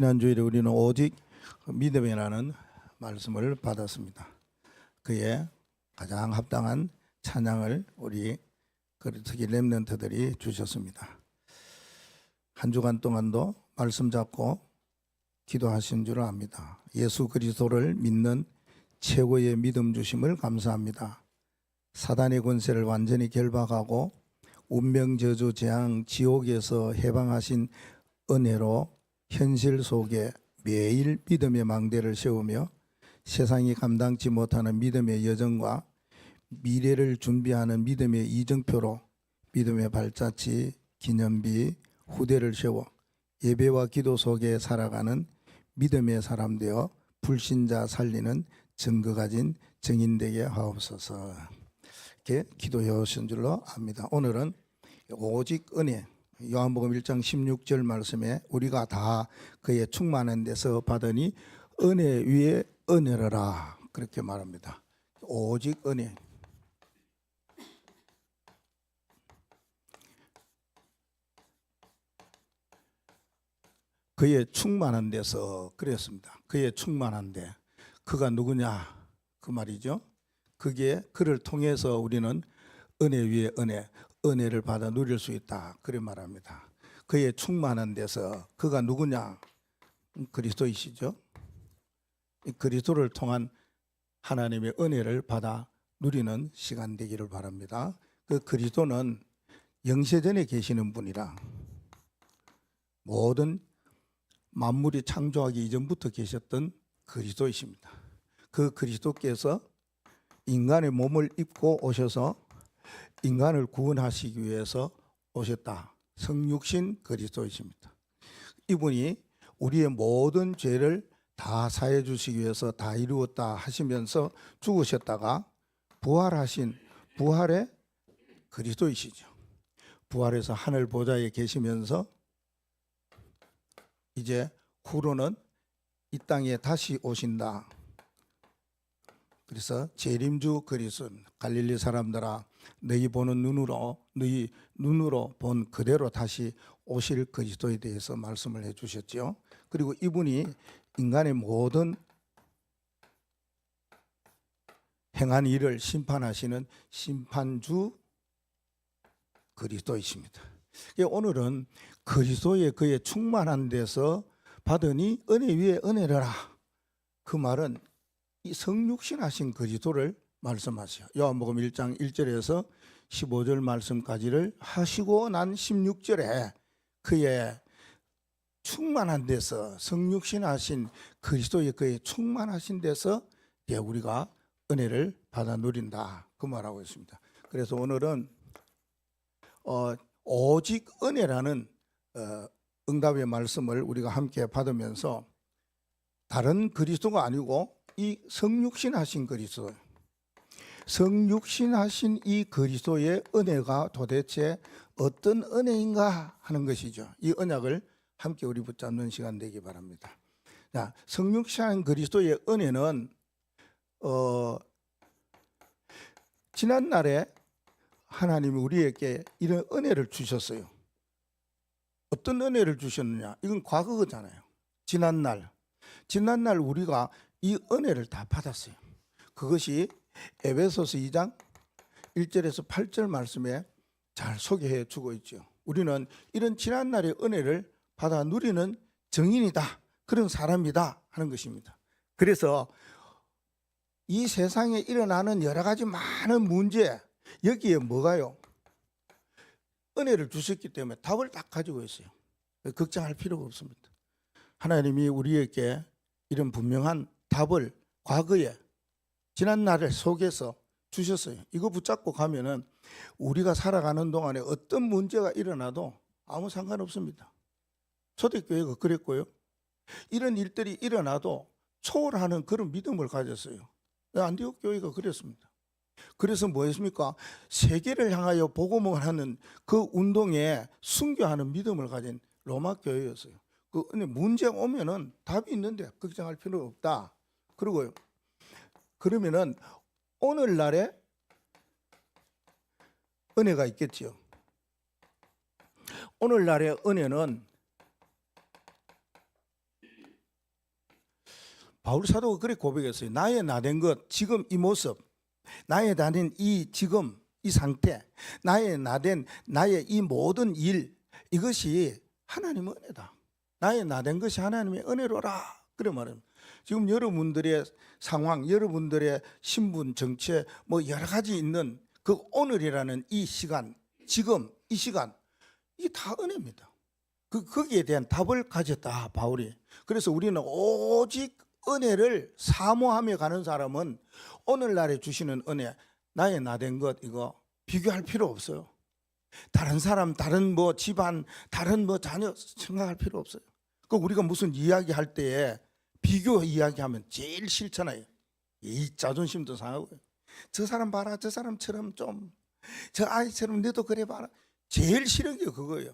지난주일에 우리는 오직 믿음이라는 말씀을 받았습니다. 그에 가장 합당한 찬양을 우리 특히 렘넌트들이 주셨습니다. 한 주간 동안도 말씀 잡고 기도하신 줄 압니다. 예수 그리스도를 믿는 최고의 믿음 주심을 감사합니다. 사단의 권세를 완전히 결박하고 운명 저주 재앙 지옥에서 해방하신 은혜로 현실 속에 매일 믿음의 망대를 세우며 세상이 감당치 못하는 믿음의 여정과 미래를 준비하는 믿음의 이정표로 믿음의 발자취, 기념비, 후대를 세워 예배와 기도 속에 살아가는 믿음의 사람 되어 불신자 살리는 증거 가진 증인 되게 하옵소서. 이렇게 기도해 오신 줄로 압니다. 오늘은 오직 은혜, 요한복음 1장 16절 말씀에 우리가 다 그의 충만한 데서 받으니 은혜 위에 은혜로라 그렇게 말합니다. 오직 은혜. 그의 충만한 데서 그랬습니다. 그의 충만한 데. 그가 누구냐 그 말이죠. 그게 그를 통해서 우리는 은혜 위에 은혜를 받아 누릴 수 있다 그래 말합니다. 그의 충만한 데서 그가 누구냐 그리스도이시죠. 그리스도를 통한 하나님의 은혜를 받아 누리는 시간 되기를 바랍니다. 그 그리스도는 영세전에 계시는 분이라 모든 만물이 창조하기 이전부터 계셨던 그리스도이십니다. 그 그리스도께서 인간의 몸을 입고 오셔서 인간을 구원하시기 위해서 오셨다. 성육신 그리스도이십니다. 이분이 우리의 모든 죄를 다 사해 주시기 위해서 다 이루었다 하시면서 죽으셨다가 부활하신 부활의 그리스도이시죠. 부활해서 하늘 보좌에 계시면서 이제 후로는 이 땅에 다시 오신다. 그래서 재림주 그리스도 갈릴리 사람들아 너희 눈으로 본 그대로 다시 오실 그리스도에 대해서 말씀을 해주셨죠. 그리고 이분이 인간의 모든 행한 일을 심판하시는 심판주 그리스도이십니다. 오늘은 그리스도의 그의 충만한 데서 받으니 은혜 위에 은혜라. 그 말은 이 성육신 하신 그리스도를 말씀하세요. 요한복음 1장 1절에서 15절 말씀까지를 하시고 난 16절에 그의 충만한 데서 성육신 하신 그리스도의 그의 충만하신 데서 우리가 은혜를 받아 누린다 그 말하고 있습니다. 그래서 오늘은 오직 은혜라는 응답의 말씀을 우리가 함께 받으면서 다른 그리스도가 아니고 이 성육신 하신 그리스도, 성육신 하신 이 그리스도의 은혜가 도대체 어떤 은혜인가 하는 것이죠. 이 언약을 함께 우리 붙잡는 시간 되기 바랍니다. 자, 성육신 하신 그리스도의 은혜는 지난날에 하나님이 우리에게 이런 은혜를 주셨어요. 어떤 은혜를 주셨느냐? 이건 과거잖아요. 지난날 우리가 이 은혜를 다 받았어요. 그것이 에베소서 2장 1절에서 8절 말씀에 잘 소개해 주고 있죠. 우리는 이런 지난날의 은혜를 받아 누리는 증인이다. 그런 사람이다 하는 것입니다. 그래서 이 세상에 일어나는 여러 가지 많은 문제, 여기에 뭐가요? 은혜를 주셨기 때문에 답을 딱 가지고 있어요. 걱정할 필요가 없습니다. 하나님이 우리에게 이런 분명한 답을 과거에 지난날을 속에서 주셨어요. 이거 붙잡고 가면은 우리가 살아가는 동안에 어떤 문제가 일어나도 아무 상관없습니다. 초대교회가 그랬고요. 이런 일들이 일어나도 초월하는 그런 믿음을 가졌어요. 안디옥 교회가 그랬습니다. 그래서 뭐였습니까? 세계를 향하여 복음을 하는 그 운동에 순교하는 믿음을 가진 로마 교회였어요. 그 문제가 오면은 답이 있는데 걱정할 필요 없다. 그리고요. 그러면은 오늘날에 은혜가 있겠지요. 오늘날의 은혜는 바울 사도가 그렇게 고백했어요. 나의 나된 것, 지금 이 모습, 나의 나된 이 지금 이 상태, 나의 나된 나의 이 모든 일, 이것이 하나님의 은혜다. 나의 나된 것이 하나님의 은혜로라. 그래 말합니다. 지금 여러분들의 상황, 여러분들의 신분, 정체, 뭐 여러 가지 있는 그 오늘이라는 이 시간, 지금 이 시간, 이게 다 은혜입니다. 거기에 대한 답을 가졌다, 바울이. 그래서 우리는 오직 은혜를 사모하며 가는 사람은 오늘날에 주시는 은혜, 나의 나된 것, 이거 비교할 필요 없어요. 다른 사람, 다른 뭐 집안, 다른 뭐 자녀 생각할 필요 없어요. 그 우리가 무슨 이야기할 때에 비교 이야기하면 제일 싫잖아요. 이 자존심도 상하고요. 저 사람 봐라, 저 사람처럼 좀, 저 아이처럼 너도 그래 봐라. 제일 싫은 게 그거예요.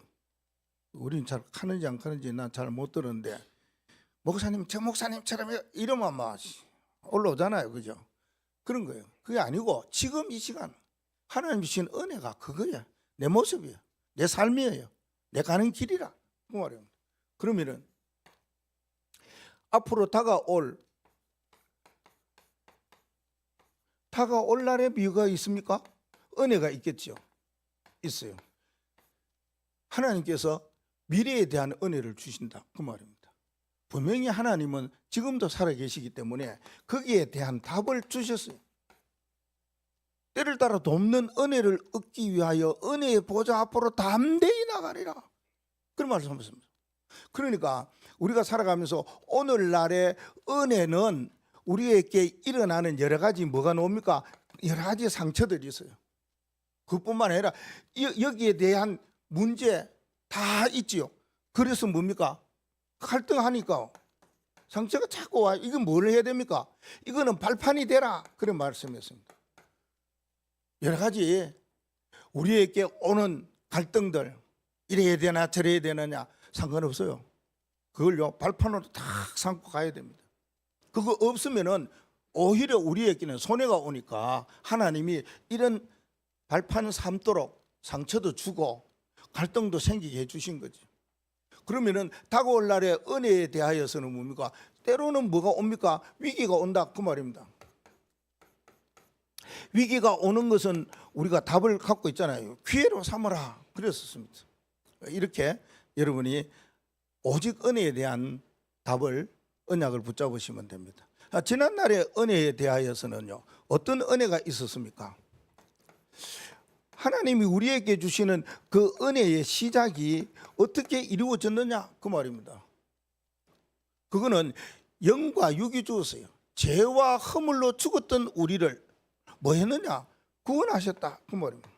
우리는 잘 하는지 안 하는지 난 잘 못 들었는데, 목사님 저 목사님처럼 이러면 막 올라오잖아요, 그죠? 그런 거예요. 그게 아니고 지금 이 시간 하나님 주신 은혜가 그거야. 내 모습이야, 내 삶이에요, 내 가는 길이라 그 말입니다. 그러면은 앞으로 다가올 날에 비유가 있습니까? 은혜가 있겠죠. 있어요. 하나님께서 미래에 대한 은혜를 주신다 그 말입니다. 분명히 하나님은 지금도 살아계시기 때문에 거기에 대한 답을 주셨어요. 때를 따라 돕는 은혜를 얻기 위하여 은혜의 보좌 앞으로 담대히 나가리라, 그런 말씀하셨습니다. 그러니까 우리가 살아가면서 오늘날의 은혜는 우리에게 일어나는 여러 가지 뭐가 나옵니까? 여러 가지 상처들이 있어요. 그뿐만 아니라 여기에 대한 문제 다 있지요. 그래서 뭡니까? 갈등하니까 상처가 자꾸 와. 이건 뭘 해야 됩니까? 이거는 발판이 되라, 그런 말씀이었습니다. 여러 가지 우리에게 오는 갈등들, 이래야 되나 저래야 되느냐 상관없어요. 그걸요 발판으로 딱 삼고 가야 됩니다. 그거 없으면은 오히려 우리에게는 손해가 오니까 하나님이 이런 발판 삼도록 상처도 주고 갈등도 생기게 해주신 거지. 그러면은 다가올 날의 은혜에 대하여서는 뭡니까? 때로는 뭐가 옵니까? 위기가 온다 그 말입니다. 위기가 오는 것은 우리가 답을 갖고 있잖아요. 기회로 삼으라 그랬었습니다. 이렇게 여러분이 오직 은혜에 대한 답을, 언약을 붙잡으시면 됩니다. 지난날의 은혜에 대하여서는요 어떤 은혜가 있었습니까? 하나님이 우리에게 주시는 그 은혜의 시작이 어떻게 이루어졌느냐 그 말입니다. 그거는 영과 육이 주었어요. 죄와 허물로 죽었던 우리를 뭐 했느냐? 구원하셨다 그 말입니다.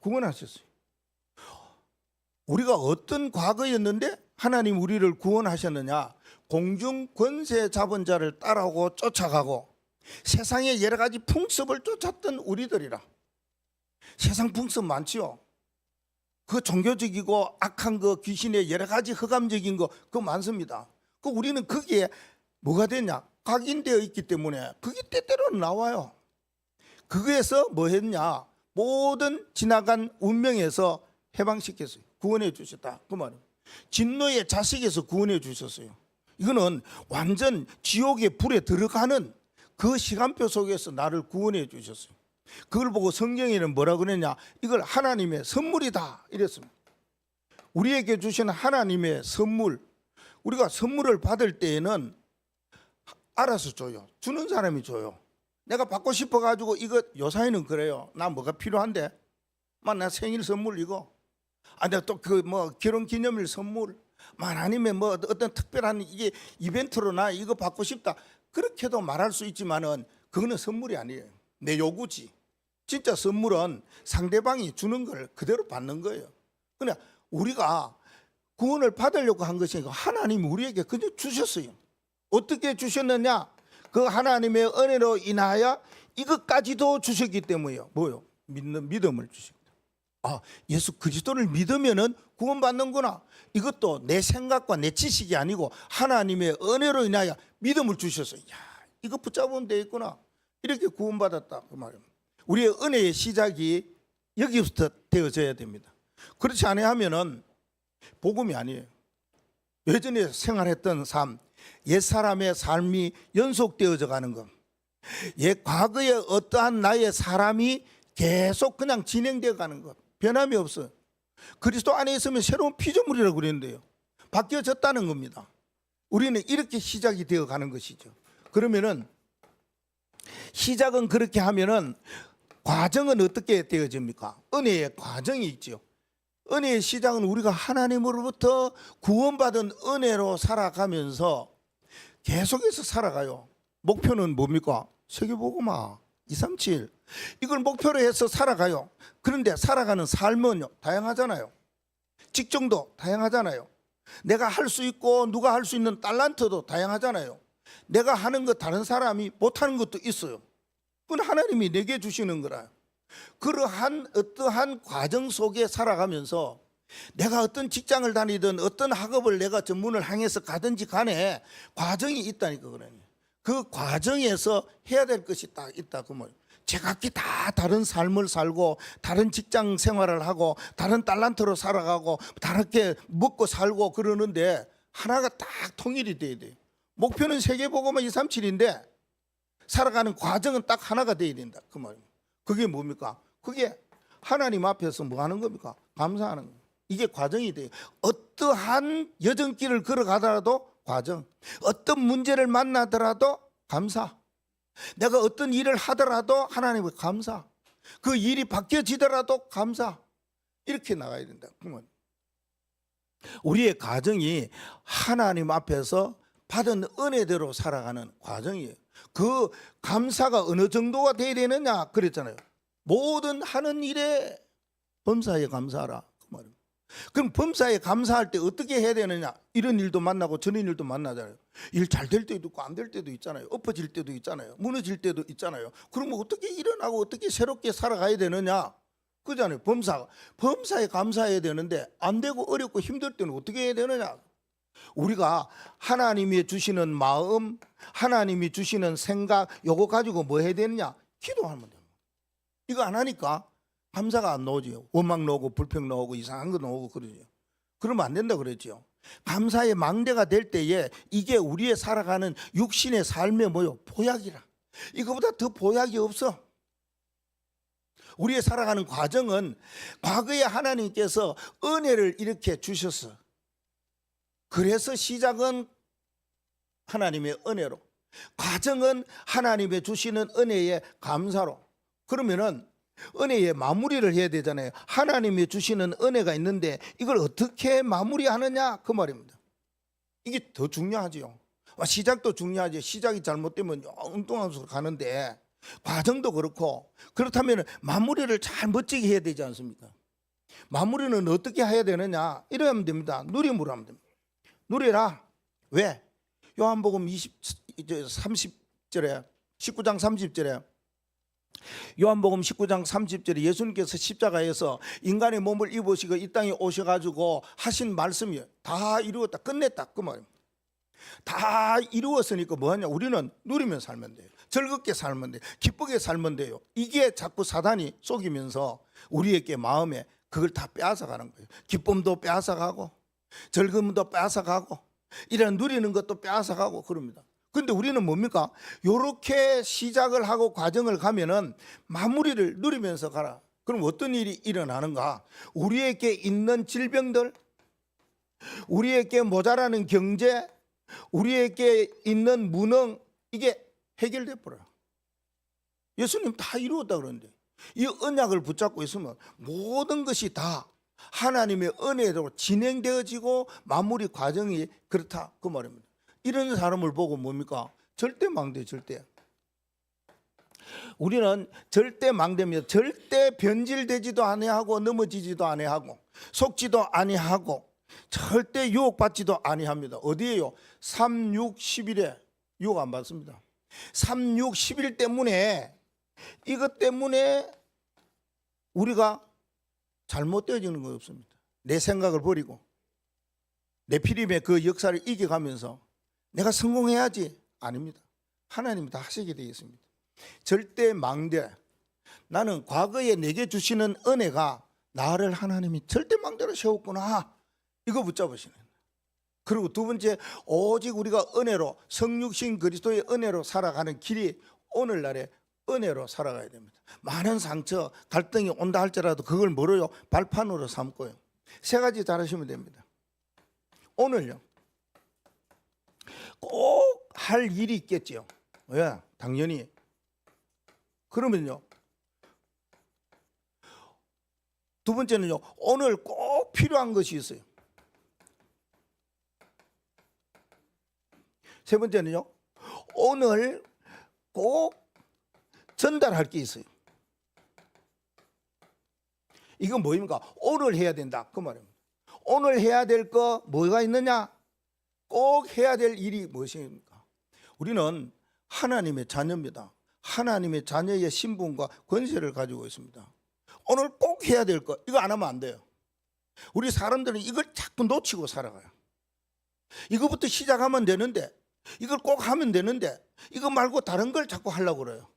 구원하셨어요. 우리가 어떤 과거였는데 하나님 우리를 구원하셨느냐? 공중 권세 잡은 자를 따라오고 쫓아가고 세상의 여러 가지 풍습을 쫓았던 우리들이라. 세상 풍습 많지요. 그 종교적이고 악한 거, 귀신의 여러 가지 흑암적인 거 그거 많습니다. 그 우리는 거기에 뭐가 되냐? 각인되어 있기 때문에 그게 때때로는 나와요. 그거에서 뭐 했냐? 모든 지나간 운명에서 해방시켰어요. 구원해 주셨다 그 말은. 진노의 자식에서 구원해 주셨어요. 이거는 완전 지옥의 불에 들어가는 그 시간표 속에서 나를 구원해 주셨어요. 그걸 보고 성경에는 뭐라 그랬냐? 이걸 하나님의 선물이다 이랬습니다. 우리에게 주신 하나님의 선물, 우리가 선물을 받을 때에는 알아서 줘요. 주는 사람이 줘요. 내가 받고 싶어가지고 이거 요사이는 그래요. 나 뭐가 필요한데? 나 생일 선물 이거. 내가 또 그 뭐 결혼 기념일 선물. 아니면 뭐 어떤 특별한 이게 이벤트로 나 이거 받고 싶다. 그렇게도 말할 수 있지만은 그거는 선물이 아니에요. 내 요구지. 진짜 선물은 상대방이 주는 걸 그대로 받는 거예요. 그냥 우리가 구원을 받으려고 한 것이 아니고 하나님이 우리에게 그냥 주셨어요. 어떻게 주셨느냐? 그 하나님의 은혜로 인하여 이것까지도 주셨기 때문에요. 뭐요? 믿음을 주십니다. 예수 그리스도를 믿으면은 구원받는구나. 이것도 내 생각과 내 지식이 아니고 하나님의 은혜로 인하여 믿음을 주셨어요. 이거 붙잡으면 되겠구나. 이렇게 구원받았다 그 말입니다. 우리의 은혜의 시작이 여기부터 되어져야 됩니다. 그렇지 아니하면은 복음이 아니에요. 예전에 생활했던 삶, 옛사람의 삶이 연속되어져 가는 것. 옛 과거에 어떠한 나의 사람이 계속 그냥 진행되어 가는 것. 변함이 없어요. 그리스도 안에 있으면 새로운 피조물이라고 그랬는데요. 바뀌어졌다는 겁니다. 우리는 이렇게 시작이 되어 가는 것이죠. 그러면은 시작은 그렇게 하면은 과정은 어떻게 되어집니까? 은혜의 과정이 있죠. 은혜의 시작은 우리가 하나님으로부터 구원받은 은혜로 살아가면서 계속해서 살아가요. 목표는 뭡니까? 세계복음화 237 이걸 목표로 해서 살아가요. 그런데 살아가는 삶은요 다양하잖아요. 직종도 다양하잖아요. 내가 할 수 있고 누가 할 수 있는 달란트도 다양하잖아요. 내가 하는 것 다른 사람이 못하는 것도 있어요. 그건 하나님이 내게 주시는 거라. 그러한 어떠한 과정 속에 살아가면서 내가 어떤 직장을 다니든 어떤 학업을 내가 전문을 향해서 가든지 간에 과정이 있다니까 그러니 그 과정에서 해야 될 것이 딱 있다 그 말. 제각기 다 다른 삶을 살고 다른 직장 생활을 하고 다른 달란트로 살아가고 다르게 먹고 살고 그러는데 하나가 딱 통일이 돼야 돼요. 목표는 세계복음화 237인데 살아가는 과정은 딱 하나가 돼야 된다 그 말입니다. 그게 뭡니까? 그게 하나님 앞에서 뭐 하는 겁니까? 감사하는 거예요. 이게 과정이 돼요. 어떠한 여정길을 걸어가더라도 과정, 어떤 문제를 만나더라도 감사, 내가 어떤 일을 하더라도 하나님의 감사, 그 일이 바뀌어지더라도 감사, 이렇게 나가야 된다. 그러면 우리의 가정이 하나님 앞에서 받은 은혜대로 살아가는 과정이에요. 그 감사가 어느 정도가 돼야 되느냐 그랬잖아요. 모든 하는 일에 범사에 감사하라 그 말입니다. 그럼 범사에 감사할 때 어떻게 해야 되느냐? 이런 일도 만나고 저런 일도 만나잖아요. 일 잘 될 때도 있고 안 될 때도 있잖아요. 엎어질 때도 있잖아요. 무너질 때도 있잖아요. 그러면 어떻게 일어나고 어떻게 새롭게 살아가야 되느냐? 그잖아요. 범사에 감사해야 되는데 안 되고 어렵고 힘들 때는 어떻게 해야 되느냐? 우리가 하나님이 주시는 마음, 하나님이 주시는 생각, 요거 가지고 뭐 해야 되느냐? 기도하면 됩니다. 이거 안 하니까 감사가 안 나오죠. 원망 나오고 불평 나오고 이상한 거 나오고 그러죠. 그러면 안 된다 그랬죠. 감사의 망대가 될 때에 이게 우리의 살아가는 육신의 삶의 뭐요? 보약이라. 이거보다 더 보약이 없어. 우리의 살아가는 과정은 과거에 하나님께서 은혜를 이렇게 주셨어. 그래서 시작은 하나님의 은혜로, 과정은 하나님의 주시는 은혜의 감사로. 그러면은 은혜의 마무리를 해야 되잖아요. 하나님이 주시는 은혜가 있는데 이걸 어떻게 마무리하느냐 그 말입니다. 이게 더 중요하지요. 시작도 중요하지. 시작이 잘못되면 엉뚱한 속으로 가는데 과정도 그렇고, 그렇다면 마무리를 잘 멋지게 해야 되지 않습니까? 마무리는 어떻게 해야 되느냐? 이래 하면 됩니다. 누림으로 하면 됩니다. 누리라. 왜? 요한복음 30절에 19장 30절에 요한복음 19장 30절에 예수님께서 십자가에서 인간의 몸을 입으시고 이 땅에 오셔가지고 하신 말씀이 다 이루었다 끝냈다 그 말입니다. 다 이루었으니까 뭐하냐? 우리는 누리면 살면 돼요. 즐겁게 살면 돼요. 기쁘게 살면 돼요. 이게 자꾸 사단이 속이면서 우리에게 마음에 그걸 다 빼앗아가는 거예요. 기쁨도 빼앗아가고 즐거움도 빼앗아가고 이런 누리는 것도 빼앗아가고 그럽니다. 그런데 우리는 뭡니까? 요렇게 시작을 하고 과정을 가면은 마무리를 누리면서 가라. 그럼 어떤 일이 일어나는가? 우리에게 있는 질병들, 우리에게 모자라는 경제, 우리에게 있는 무능, 이게 해결돼 버려요. 예수님 다 이루었다 그러는데 이 언약을 붙잡고 있으면 모든 것이 다 하나님의 은혜로 진행되어지고 마무리 과정이 그렇다 그 말입니다. 이런 사람을 보고 뭡니까? 절대 망대. 절대 우리는 절대 망대입니다. 절대 변질되지도 아니하고 넘어지지도 아니하고 속지도 아니하고 절대 유혹받지도 아니합니다. 어디에요? 3, 6, 11에 유혹 안 받습니다. 3, 6, 11 때문에 이것 때문에 우리가 잘못되어지는 거 없습니다. 내 생각을 버리고 내 피림의 그 역사를 이겨가면서 내가 성공해야지. 아닙니다. 하나님이 다 하시게 되어 있습니다. 절대 망대. 나는 과거에 내게 주시는 은혜가 나를 하나님이 절대 망대로 세웠구나. 이거 붙잡으시는. 그리고 두 번째, 오직 우리가 은혜로, 성육신 그리스도의 은혜로 살아가는 길이 오늘날의 은혜로 살아가야 됩니다. 많은 상처, 갈등이 온다 할지라도 그걸 뭐로요? 발판으로 삼고요. 세 가지 잘하시면 됩니다. 오늘요, 꼭 할 일이 있겠죠. 왜? 당연히. 그러면요, 두 번째는요, 오늘 꼭 필요한 것이 있어요. 세 번째는요, 오늘 꼭 전달할 게 있어요. 이건 뭐입니까? 오늘 해야 된다, 그 말입니다. 오늘 해야 될 거 뭐가 있느냐? 꼭 해야 될 일이 무엇입니까? 우리는 하나님의 자녀입니다. 하나님의 자녀의 신분과 권세를 가지고 있습니다. 오늘 꼭 해야 될 거, 이거 안 하면 안 돼요. 우리 사람들은 이걸 자꾸 놓치고 살아가요. 이거부터 시작하면 되는데, 이걸 꼭 하면 되는데, 이거 말고 다른 걸 자꾸 하려고 그래요.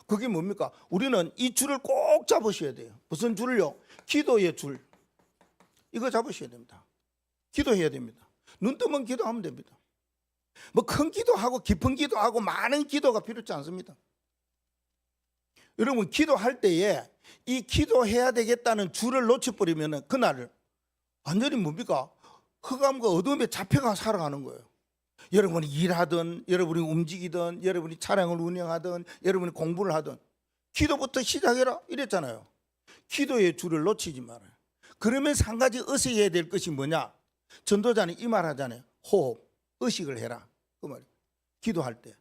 그게 뭡니까? 우리는 이 줄을 꼭 잡으셔야 돼요. 무슨 줄을요? 기도의 줄. 이거 잡으셔야 됩니다. 기도해야 됩니다. 눈 뜨면 기도하면 됩니다. 뭐 큰 기도하고 깊은 기도하고 많은 기도가 필요치 않습니다. 여러분, 기도할 때에 이 기도해야 되겠다는 줄을 놓쳐버리면 그날을 완전히 뭡니까? 흑암과 어둠에 잡혀가 살아가는 거예요. 여러분이 일하든, 여러분이 움직이든, 여러분이 차량을 운영하든, 여러분이 공부를 하든 기도부터 시작해라 이랬잖아요. 기도의 줄을 놓치지 말아요. 그러면서 한 가지 의식해야 될 것이 뭐냐? 전도자는 이 말 하잖아요. 호흡, 의식을 해라, 그 말이에요. 기도할 때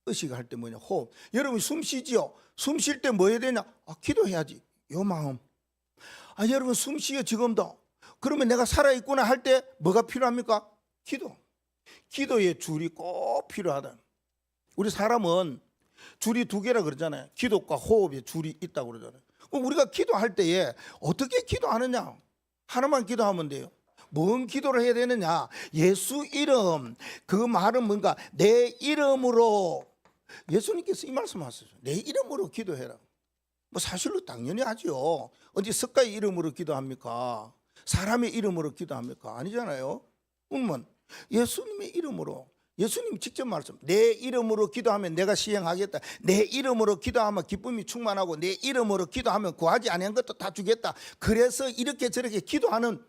의식할 때 뭐냐? 호흡. 여러분 숨 쉬지요? 숨 쉴 때 뭐 해야 되냐? 기도해야지. 요 마음. 여러분 숨 쉬어 지금도. 그러면 내가 살아있구나 할 때 뭐가 필요합니까? 기도. 기도의 줄이 꼭 필요하다. 우리 사람은 줄이 두 개라 그러잖아요. 기도과 호흡의 줄이 있다고 그러잖아요. 그럼 우리가 기도할 때에 어떻게 기도하느냐? 하나만 기도하면 돼요. 뭔 기도를 해야 되느냐? 예수 이름. 그 말은 뭔가 내 이름으로. 예수님께서 이 말씀하셨어요. 내 이름으로 기도해라. 뭐 사실로 당연히 하죠. 어디 석가의 이름으로 기도합니까? 사람의 이름으로 기도합니까? 아니잖아요. 그러면 예수님의 이름으로, 예수님 직접 말씀, 내 이름으로 기도하면 내가 시행하겠다. 내 이름으로 기도하면 기쁨이 충만하고 내 이름으로 기도하면 구하지 아니한 것도 다 주겠다. 그래서 이렇게 저렇게 기도하는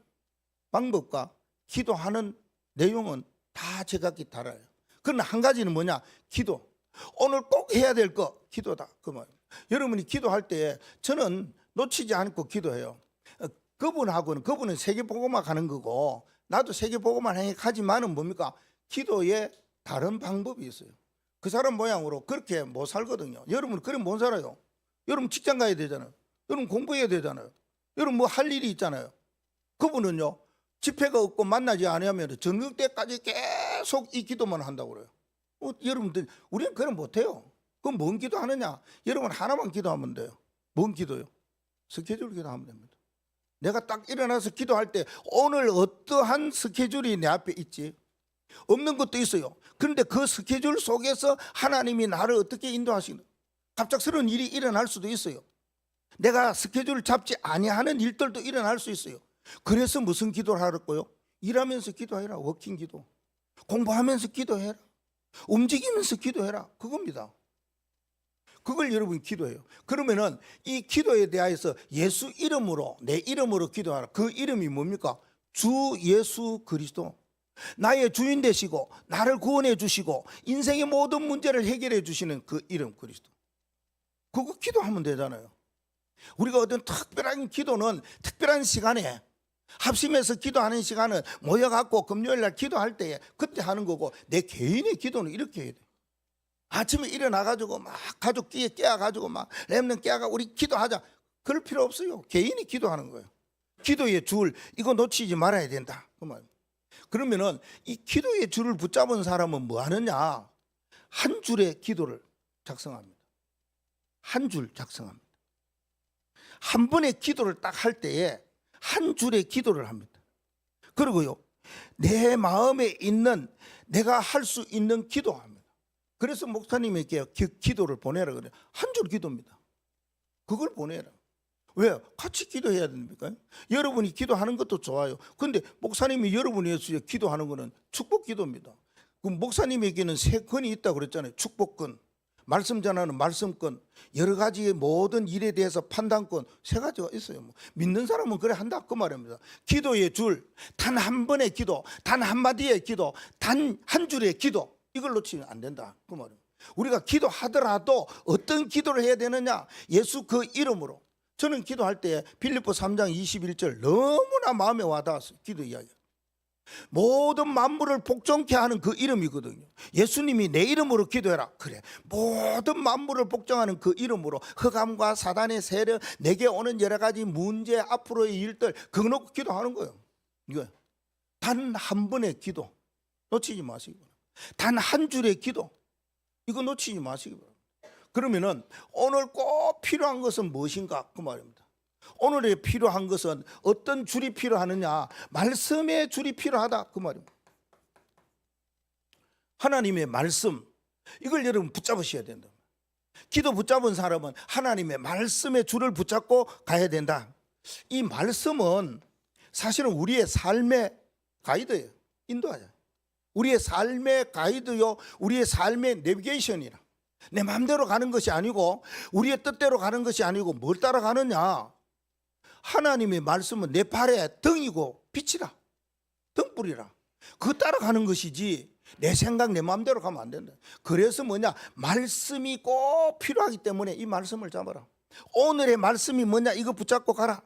방법과 기도하는 내용은 다 제각기 달라요. 그러나 한 가지는 뭐냐? 기도. 오늘 꼭 해야 될 거 기도다, 그 말. 여러분이 기도할 때 저는 놓치지 않고 기도해요. 그분은 세계복음화 가는 거고 나도 세계복음화 하지만은 뭡니까? 기도에 다른 방법이 있어요. 그 사람 모양으로 그렇게 못 살거든요. 여러분 그래 못 살아요. 여러분 직장 가야 되잖아요. 여러분 공부해야 되잖아요. 여러분 뭐 할 일이 있잖아요. 그분은요, 집회가 없고 만나지 않으면 저녁 때까지 계속 이 기도만 한다고 그래요. 여러분들, 우리는 그럼 못해요. 그럼 뭔 기도하느냐? 여러분 하나만 기도하면 돼요. 뭔 기도요? 스케줄 기도하면 됩니다. 내가 딱 일어나서 기도할 때 오늘 어떠한 스케줄이 내 앞에 있지? 없는 것도 있어요. 그런데 그 스케줄 속에서 하나님이 나를 어떻게 인도하시는, 갑작스러운 일이 일어날 수도 있어요. 내가 스케줄을 잡지 아니하는 일들도 일어날 수 있어요. 그래서 무슨 기도를 하라고요? 일하면서 기도해라. 워킹 기도. 공부하면서 기도해라. 움직이면서 기도해라. 그겁니다. 그걸 여러분 기도해요. 그러면은 이 기도에 대하여서 예수 이름으로, 내 이름으로 기도하라. 그 이름이 뭡니까? 주 예수 그리스도. 나의 주인 되시고 나를 구원해 주시고 인생의 모든 문제를 해결해 주시는 그 이름 그리스도. 그거 기도하면 되잖아요. 우리가 어떤 특별한 기도는 특별한 시간에 합심해서 기도하는 시간은 모여갖고 금요일 날 기도할 때 그때 하는 거고, 내 개인의 기도는 이렇게 해야 돼. 아침에 일어나가지고 막 가족 깨워가지고 막 렘넌 깨워가 우리 기도하자, 그럴 필요 없어요. 개인이 기도하는 거예요. 기도의 줄, 이거 놓치지 말아야 된다, 그 말. 그러면은 이 기도의 줄을 붙잡은 사람은 뭐 하느냐? 한 줄의 기도를 작성합니다. 한 줄 작성합니다. 한 번의 기도를 딱 할 때에 한 줄의 기도를 합니다. 그리고요, 내 마음에 있는, 내가 할 수 있는 기도합니다. 그래서 목사님에게 기도를 보내라 그래요. 한 줄 기도입니다. 그걸 보내라. 왜? 같이 기도해야 됩니까? 여러분이 기도하는 것도 좋아요. 그런데 목사님이 여러분이 위해서 기도하는 것은 축복 기도입니다. 그럼 목사님에게는 세 건이 있다고 그랬잖아요. 축복권, 말씀 전하는 말씀권, 여러 가지의 모든 일에 대해서 판단권, 세 가지가 있어요. 믿는 사람은 그래 한다 그 말입니다. 기도의 줄, 단 한 번의 기도, 단 한마디의 기도, 단 한 줄의 기도, 이걸 놓치면 안 된다 그 말입니다. 우리가 기도하더라도 어떤 기도를 해야 되느냐? 예수 그 이름으로. 저는 기도할 때 빌립보 3장 21절 너무나 마음에 와닿았어요. 기도 이야기. 모든 만물을 복종케 하는 그 이름이거든요. 예수님이 내 이름으로 기도해라. 그래, 모든 만물을 복종하는 그 이름으로 흑암과 사단의 세력, 내게 오는 여러 가지 문제, 앞으로의 일들 그거 놓고 기도하는 거예요. 이거 단 한 번의 기도 놓치지 마시고, 단 한 줄의 기도 이거 놓치지 마시기 바랍니다. 그러면은 오늘 꼭 필요한 것은 무엇인가 그 말입니다. 오늘에 필요한 것은 어떤 줄이 필요하느냐? 말씀의 줄이 필요하다 그 말입니다. 하나님의 말씀, 이걸 여러분 붙잡으셔야 된다. 기도 붙잡은 사람은 하나님의 말씀의 줄을 붙잡고 가야 된다. 이 말씀은 사실은 우리의 삶의 가이드예요. 인도하자. 우리의 삶의 가이드요, 우리의 삶의 내비게이션이라. 내 마음대로 가는 것이 아니고 우리의 뜻대로 가는 것이 아니고 뭘 따라가느냐? 하나님의 말씀은 내 발에 등이고 빛이라, 등불이라. 그거 따라가는 것이지 내 생각 내 마음대로 가면 안 된다. 그래서 뭐냐? 말씀이 꼭 필요하기 때문에 이 말씀을 잡아라. 오늘의 말씀이 뭐냐? 이거 붙잡고 가라.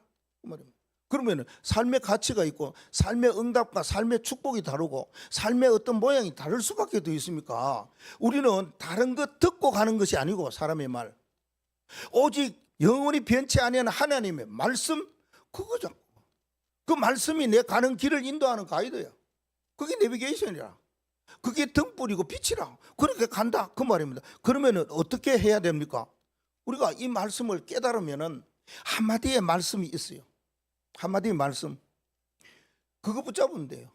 그러면 삶의 가치가 있고 삶의 응답과 삶의 축복이 다르고 삶의 어떤 모양이 다를 수밖에 더 있습니까? 우리는 다른 것 듣고 가는 것이 아니고 사람의 말, 오직 영원히 변치 아니하는 하나님의 말씀, 그거죠. 그 말씀이 내 가는 길을 인도하는 가이드야. 그게 내비게이션이라. 그게 등불이고 빛이라. 그렇게 간다 그 말입니다. 그러면 어떻게 해야 됩니까? 우리가 이 말씀을 깨달으면은 한마디의 말씀이 있어요. 한마디의 말씀, 그거 붙잡으면 돼요.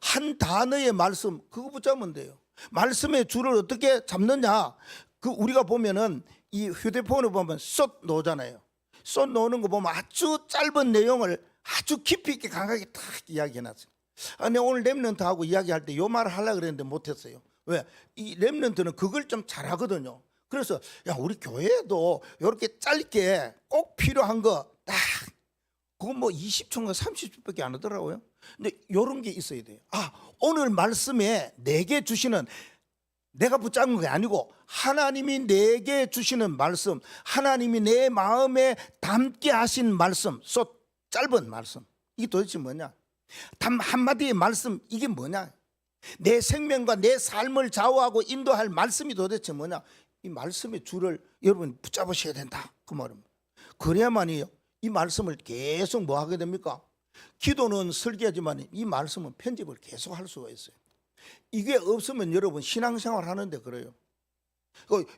한 단어의 말씀, 그거 붙잡으면 돼요. 말씀의 줄을 어떻게 잡느냐? 그 우리가 보면은 이 휴대폰을 보면 쏟 놓잖아요. 쏟 놓는 거 보면 아주 짧은 내용을 아주 깊이 있게 강하게 딱 이야기해놨어요. 내가 오늘 렘넌트하고 이야기할 때 요 말을 하려고 그랬는데 못했어요. 왜? 이 렘넌트는 그걸 좀 잘하거든요. 그래서 야, 우리 교회에도 이렇게 짧게 꼭 필요한 거 딱, 그건 뭐 20초인가 30초밖에 안 하더라고요. 근데 이런 게 있어야 돼요. 오늘 말씀에 내게 주시는, 내가 붙잡은 게 아니고 하나님이 내게 주시는 말씀, 하나님이 내 마음에 담게 하신 말씀, 짧은 말씀, 이게 도대체 뭐냐? 단 한마디의 말씀, 이게 뭐냐? 내 생명과 내 삶을 좌우하고 인도할 말씀이 도대체 뭐냐? 이 말씀의 줄을 여러분 붙잡으셔야 된다 그 말입니다. 그래야만이 이 말씀을 계속 뭐 하게 됩니까? 기도는 설계하지만 이 말씀은 편집을 계속 할 수가 있어요. 이게 없으면 여러분 신앙생활 하는데 그래요.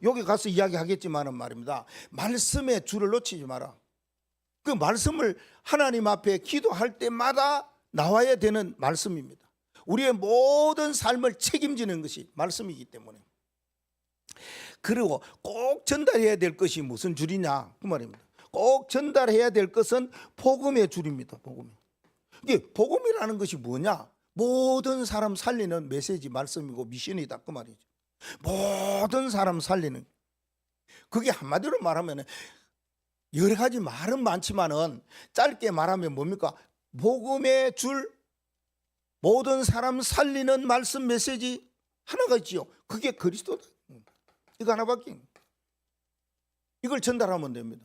여기 가서 이야기하겠지만은 말입니다. 말씀의 줄을 놓치지 마라. 그 말씀을 하나님 앞에 기도할 때마다 나와야 되는 말씀입니다. 우리의 모든 삶을 책임지는 것이 말씀이기 때문에. 그리고 꼭 전달해야 될 것이 무슨 줄이냐 그 말입니다. 꼭 전달해야 될 것은 복음의 줄입니다. 복음. 이게 복음이라는 것이 뭐냐? 모든 사람 살리는 메시지, 말씀이고 미션이다 그 말이죠. 모든 사람 살리는, 그게 한마디로 말하면 여러 가지 말은 많지만은 짧게 말하면 뭡니까? 복음의 줄, 모든 사람 살리는 말씀 메시지 하나가 있지요. 그게 그리스도다. 이거 하나밖에. 이걸 전달하면 됩니다.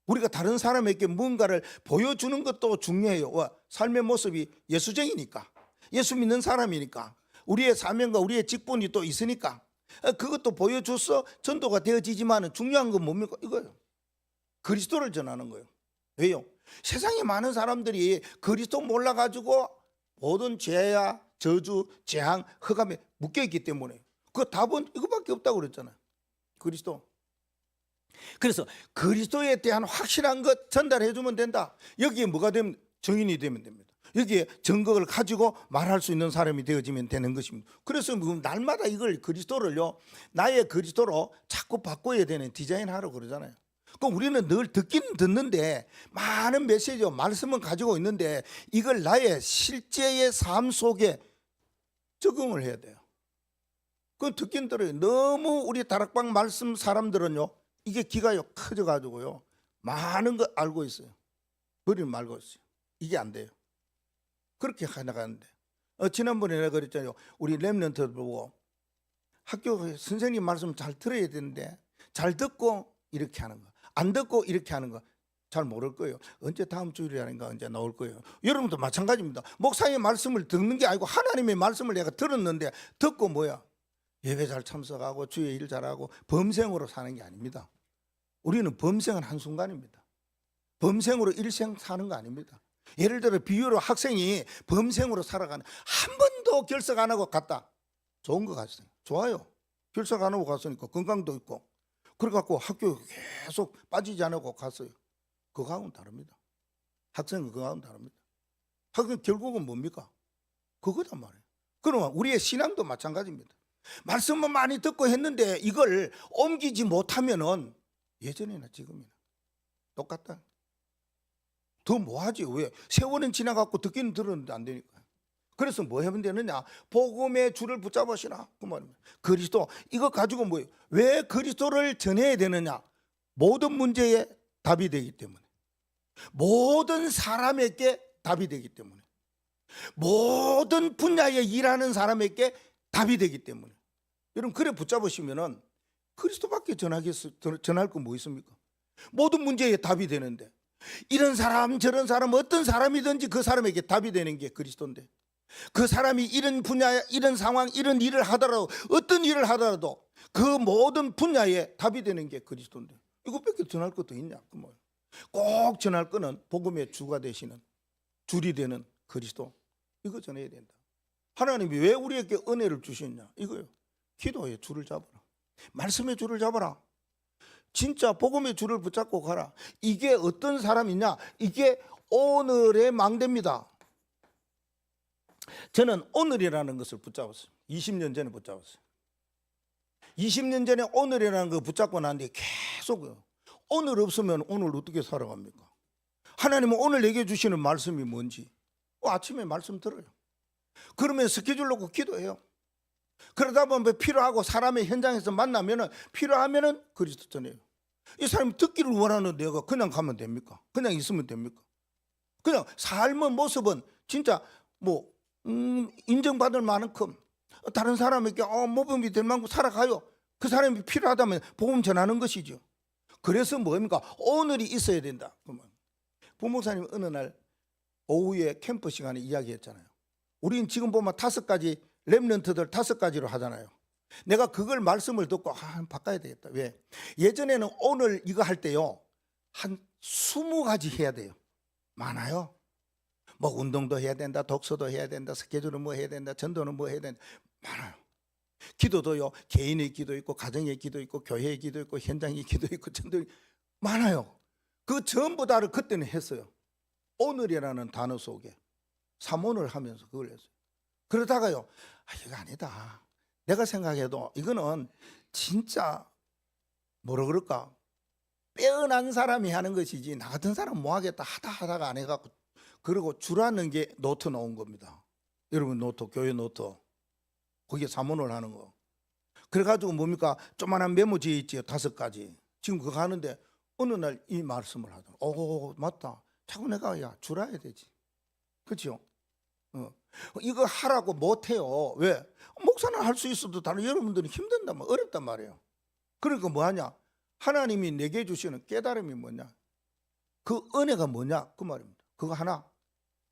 우리가 다른 사람에게 뭔가를 보여주는 것도 중요해요. 삶의 모습이 예수쟁이니까, 예수 믿는 사람이니까, 우리의 사명과 우리의 직분이 또 있으니까 그것도 보여줘서 전도가 되어지지만 중요한 건 뭡니까? 이거예요. 그리스도를 전하는 거예요. 왜요? 세상에 많은 사람들이 그리스도 몰라가지고 모든 죄야 저주, 재앙, 흑암에 묶여있기 때문에 그 답은 이거밖에 없다고 그랬잖아요. 그리스도. 그래서 그리스도에 대한 확실한 것 전달해 주면 된다. 여기에 뭐가 되면 정인이 되면 됩니다. 여기에 증거를 가지고 말할 수 있는 사람이 되어지면 되는 것입니다. 그래서 날마다 이걸 그리스도를요, 나의 그리스도로 자꾸 바꿔야 되는 디자인하라고 그러잖아요. 그럼 우리는 늘 듣기는 듣는데 많은 메시지와 말씀은 가지고 있는데 이걸 나의 실제의 삶 속에 적응을 해야 돼요. 그 듣긴 들어요. 너무 우리 다락방 말씀 사람들은요, 이게 기가요 커져가지고요 많은 거 알고 있어요. 버리는 말고 있어요. 이게 안 돼요. 그렇게 해나가는데 지난번에 내가 그랬잖아요. 우리 렘넌트 보고 학교 선생님 말씀 잘 들어야 되는데 잘 듣고 이렇게 하는 거, 안 듣고 이렇게 하는 거 잘 모를 거예요. 언제 다음 주일이라는가 언제 나올 거예요. 여러분도 마찬가지입니다. 목사의 말씀을 듣는 게 아니고 하나님의 말씀을 내가 들었는데 듣고 뭐야? 예배 잘 참석하고 주의 일 잘하고 범생으로 사는 게 아닙니다. 우리는 범생은 한순간입니다. 범생으로 일생 사는 거 아닙니다. 예를 들어 비유로 학생이 범생으로 살아가는, 한 번도 결석 안 하고 갔다. 좋은 거 같아요. 좋아요. 결석 안 하고 갔으니까 건강도 있고 그래갖고 학교에 계속 빠지지 않고 갔어요. 그거하고는 다릅니다. 학생은 그거하고는 다릅니다. 학생 결국은 뭡니까? 그거단 말이에요. 그러면 우리의 신앙도 마찬가지입니다. 말씀은 많이 듣고 했는데 이걸 옮기지 못하면은 예전이나 지금이나 똑같다. 더 뭐하지? 왜? 세월은 지나갖고 듣기는 들었는데 안 되니까. 그래서 뭐 하면 되느냐? 복음의 줄을 붙잡으시라. 그 말입니다. 그리스도, 이거 가지고 뭐예요? 왜 그리스도를 전해야 되느냐? 모든 문제에 답이 되기 때문에, 모든 사람에게 답이 되기 때문에, 모든 분야에 일하는 사람에게 답이 되기 때문에. 여러분 그래 붙잡으시면은 그리스도밖에 전할 거 뭐 있습니까? 모든 문제에 답이 되는데, 이런 사람 저런 사람 어떤 사람이든지 그 사람에게 답이 되는 게 그리스도인데, 그 사람이 이런 분야 이런 상황 이런 일을 하더라도, 어떤 일을 하더라도 그 모든 분야에 답이 되는 게 그리스도인데 이것밖에 전할 것도 있냐? 꼭 전할 거는 복음의 주가 되시는, 줄이 되는 그리스도, 이거 전해야 된다. 하나님이 왜 우리에게 은혜를 주셨냐? 이거요. 기도의 줄을 잡아라. 말씀의 줄을 잡아라. 진짜 복음의 줄을 붙잡고 가라. 이게 어떤 사람이냐? 이게 오늘의 망대입니다. 저는 오늘이라는 것을 붙잡았어요. 20년 전에 붙잡았어요. 20년 전에 오늘이라는 거 붙잡고 나는데 계속 오늘 없으면 오늘 어떻게 살아갑니까? 하나님은 오늘 내게 주시는 말씀이 뭔지 아침에 말씀 들어요. 그러면 스케줄 놓고 기도해요. 그러다 보면 필요하고 사람의 현장에서 만나면은 필요하면은 그리스도 전해요. 이 사람이 듣기를 원하는 내가 그냥 가면 됩니까? 그냥 있으면 됩니까? 그냥 삶의 모습은 진짜 뭐 인정받을 만큼 다른 사람에게 모범이 될 만큼 살아가요. 그 사람이 필요하다면 복음 전하는 것이죠. 그래서 뭡니까? 오늘이 있어야 된다. 부목사님 어느 날 오후에 캠프 시간에 이야기했잖아요. 우리는 지금 보면 5가지 렘넌트들 5가지로 하잖아요. 내가 그걸 말씀을 듣고 바꿔야 되겠다. 왜? 예전에는 오늘 이거 할 때요 한 20가지 해야 돼요. 많아요. 뭐 운동도 해야 된다, 독서도 해야 된다, 스케줄은 뭐 해야 된다, 전도는 뭐 해야 된다, 많아요. 기도도요 개인의 기도 있고 가정의 기도 있고 교회의 기도 있고 현장의 기도 있고 전도 많아요. 그 전부 다를 그때는 했어요. 오늘이라는 단어 속에 3오늘 하면서 그걸 했어요. 그러다가요 이거 아니다. 내가 생각해도 이거는 진짜 뭐라 그럴까, 빼어난 사람이 하는 것이지 나 같은 사람 뭐 하겠다 하다가 안 해갖고, 그리고 주라는 게 노트 나온 겁니다. 여러분 노트, 교회 노트 거기에 3원을 하는 거. 그래가지고 뭡니까, 조만한 메모지에 있지요 5가지. 지금 그거 하는데 어느 날 이 말씀을 하더라고. 오 맞다. 자꾸 내가 야 주라야 되지. 그렇죠? 이거 하라고 못해요. 왜? 목사는 할 수 있어도 다른 여러분들은 힘든단 말이에요. 어렵단 말이에요. 그러니까 뭐하냐? 하나님이 내게 주시는 깨달음이 뭐냐? 그 은혜가 뭐냐? 그 말입니다. 그거 하나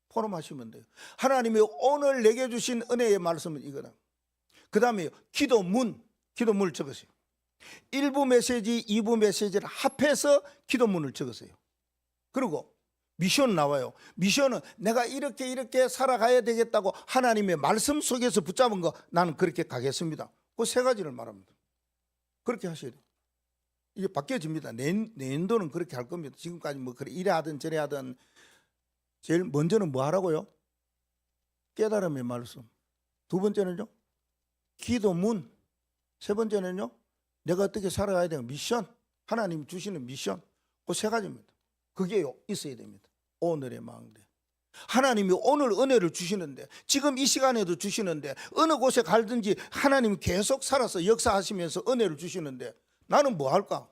포럼하시면 돼요. 하나님이 오늘 내게 주신 은혜의 말씀은 이거다. 그 다음에 기도문을 적으세요. 1부 메시지, 2부 메시지를 합해서 기도문을 적으세요. 그리고 미션 나와요. 미션은 내가 이렇게 살아가야 되겠다고 하나님의 말씀 속에서 붙잡은 거, 나는 그렇게 가겠습니다. 그 3가지를 말합니다. 그렇게 하셔야 돼요. 이게 바뀌어집니다. 내년도는 그렇게 할 겁니다. 지금까지 뭐 그래 이래 하든 저래 하든 제일 먼저는 뭐 하라고요? 깨달음의 말씀. 2번째는요? 기도문. 3번째는요? 내가 어떻게 살아가야 되는 미션. 하나님 주시는 미션. 그 세 가지입니다. 그게 있어야 됩니다. 오늘의 망대. 하나님이 오늘 은혜를 주시는데, 지금 이 시간에도 주시는데, 어느 곳에 갈든지 하나님이 계속 살아서 역사하시면서 은혜를 주시는데 나는 뭐 할까?